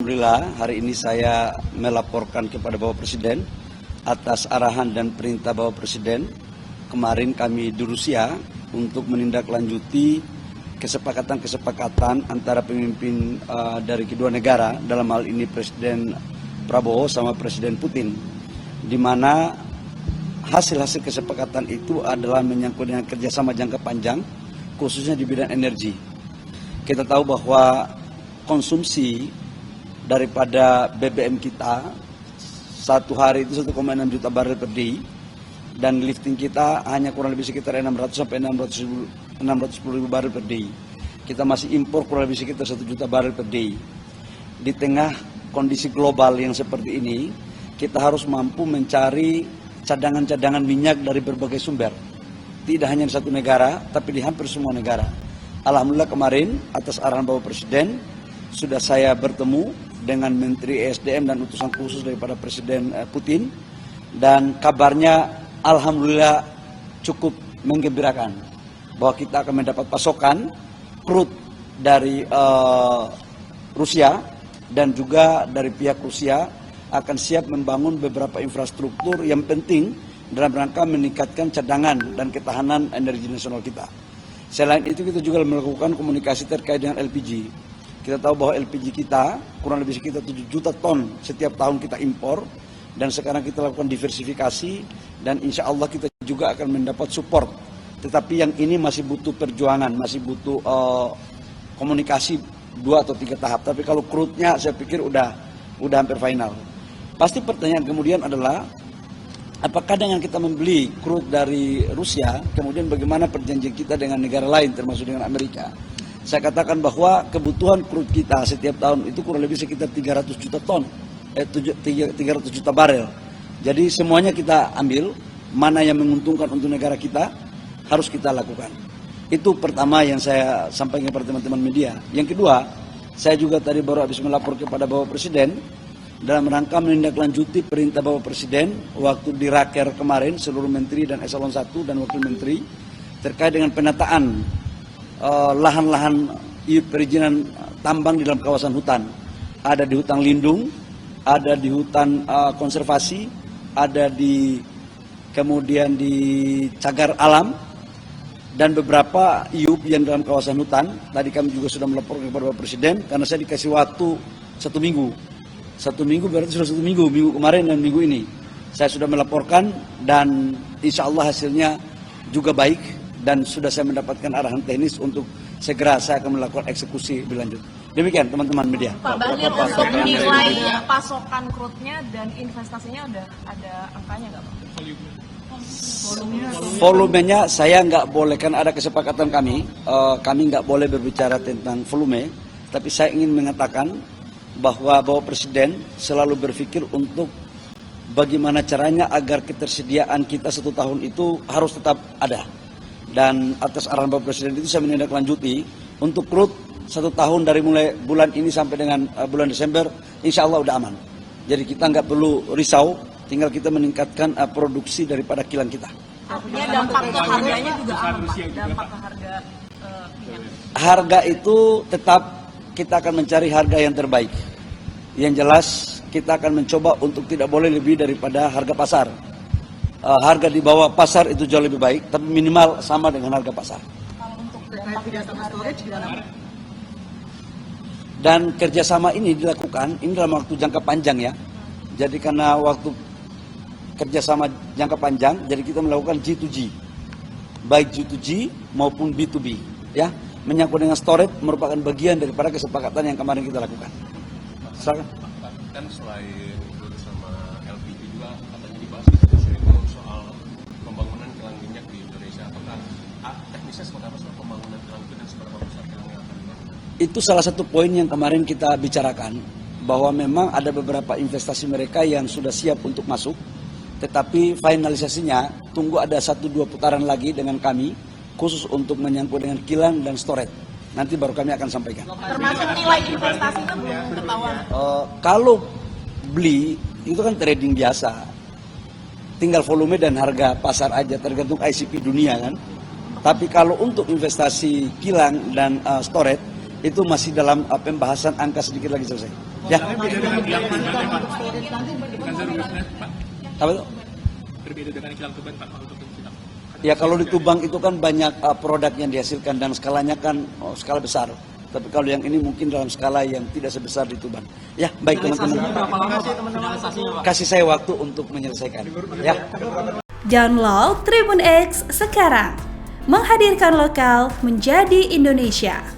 Alhamdulillah hari ini saya melaporkan kepada Bapak Presiden atas arahan dan perintah Bapak Presiden. Kemarin kami di Rusia untuk menindaklanjuti kesepakatan antara pemimpin dari kedua negara, dalam hal ini Presiden Prabowo sama Presiden Putin, di mana hasil-hasil kesepakatan itu adalah menyangkut dengan kerjasama jangka panjang, khususnya di bidang energi. Kita tahu bahwa konsumsi daripada BBM kita satu hari itu 1,6 juta barel per day, dan lifting kita hanya kurang lebih sekitar 600 sampai 610 ribu barel per day. Kita masih impor kurang lebih sekitar 1 juta barel per day. Di tengah kondisi global yang seperti ini, kita harus mampu mencari cadangan-cadangan minyak dari berbagai sumber. Tidak hanya di satu negara, tapi di hampir semua negara. Alhamdulillah kemarin atas arahan Bapak Presiden sudah saya bertemu dengan Menteri ESDM dan utusan khusus daripada Presiden Putin, dan kabarnya alhamdulillah cukup menggembirakan bahwa kita akan mendapat pasokan crude dari Rusia, dan juga dari pihak Rusia akan siap membangun beberapa infrastruktur yang penting dalam rangka meningkatkan cadangan dan ketahanan energi nasional kita. Selain itu kita juga melakukan komunikasi terkait dengan LPG. Kita tahu bahwa LPG kita kurang lebih sekitar 7 juta ton setiap tahun kita impor, dan sekarang kita lakukan diversifikasi, dan insya Allah kita juga akan mendapat support. Tetapi yang ini masih butuh perjuangan, masih butuh komunikasi 2 atau 3 tahap. Tapi kalau crude-nya saya pikir udah hampir final. Pasti pertanyaan kemudian adalah, apakah dengan kita membeli crude dari Rusia, kemudian bagaimana perjanjian kita dengan negara lain termasuk dengan Amerika? Saya katakan bahwa kebutuhan crude kita setiap tahun itu kurang lebih sekitar 300 juta ton, 300 juta barel. Jadi semuanya kita ambil, mana yang menguntungkan untuk negara kita harus kita lakukan. Itu pertama yang saya sampaikan kepada teman-teman media. Yang kedua, saya juga tadi baru habis melapor kepada Bapak Presiden dalam rangka menindaklanjuti perintah Bapak Presiden waktu di Raker kemarin, seluruh menteri dan eselon 1 dan wakil menteri terkait dengan penataan lahan-lahan perizinan tambang di dalam kawasan hutan. Ada di hutan lindung, ada di hutan konservasi, ada kemudian di cagar alam, dan beberapa IUP yang dalam kawasan hutan. Tadi kami juga sudah melaporkan kepada Bapak Presiden, karena saya dikasih waktu 1 minggu. 1 minggu berarti sudah 1 minggu, minggu kemarin dan minggu ini. Saya sudah melaporkan, dan insya Allah hasilnya juga baik. Dan sudah saya mendapatkan arahan teknis untuk segera saya akan melakukan eksekusi lebih lanjut. Demikian teman-teman media. Pak Bahlil, untuk nilai pasokan crude-nya dan investasinya ada angkanya nggak Pak? Volumenya saya nggak boleh, kan ada kesepakatan kami nggak boleh berbicara tentang volume, tapi saya ingin mengatakan bahwa Bapak Presiden selalu berpikir untuk bagaimana caranya agar ketersediaan kita 1 tahun itu harus tetap ada. Dan atas arahan Bapak Presiden itu saya menindaklanjuti untuk crude 1 tahun dari mulai bulan ini sampai dengan bulan Desember, insya Allah udah aman. Jadi kita nggak perlu risau, tinggal kita meningkatkan produksi daripada kilang kita. Artinya dampak ke harganya juga aman Pak? Dampak ke harga minyak? Harga itu tetap kita akan mencari harga yang terbaik. Yang jelas kita akan mencoba untuk tidak boleh lebih daripada harga pasar. Harga di bawah pasar itu jauh lebih baik, tapi minimal sama dengan harga pasar. Kalau untuk dampak ke storage gimana? Dan kerjasama ini dilakukan, ini dalam waktu jangka panjang ya. Jadi karena waktu kerjasama jangka panjang, jadi kita melakukan G2G. Baik G2G maupun B2B. Ya, menyangkut dengan storage merupakan bagian daripada kesepakatan yang kemarin kita lakukan. Silakan. Kan selain sama LPG juga katanya dibahas soal pembangunan kilang minyak di Indonesia. Apakah teknisnya seperti apa soal pembangunan kilang minyak dan seberapa besar kilang yang akan dibangun? Itu salah satu poin yang kemarin kita bicarakan, bahwa memang ada beberapa investasi mereka yang sudah siap untuk masuk, tetapi finalisasinya tunggu ada 1-2 putaran lagi dengan kami, khusus untuk menyangkut dengan kilang dan storage. Nanti baru kami akan sampaikan. Termasuk nilai investasinya belum ketahuan? Kalau beli itu kan trading biasa, tinggal volume dan harga pasar aja, tergantung ICP dunia kan. Tapi kalau untuk investasi kilang dan storage itu masih dalam pembahasan, angka sedikit lagi selesai. Ya. Berbeda dengan kilang Tuban, Pak. Apa itu? Berbeda dengan kilang Tuban, Pak, untuk kilang. Ya kalau di Tuban itu kan banyak produk yang dihasilkan dan skalanya kan skala besar. Tapi kalau yang ini mungkin dalam skala yang tidak sebesar di Tuban. Ya, baik teman-teman. Kasih saya waktu untuk menyelesaikan. Ya. Download Tribun X sekarang. Menghadirkan lokal menjadi Indonesia.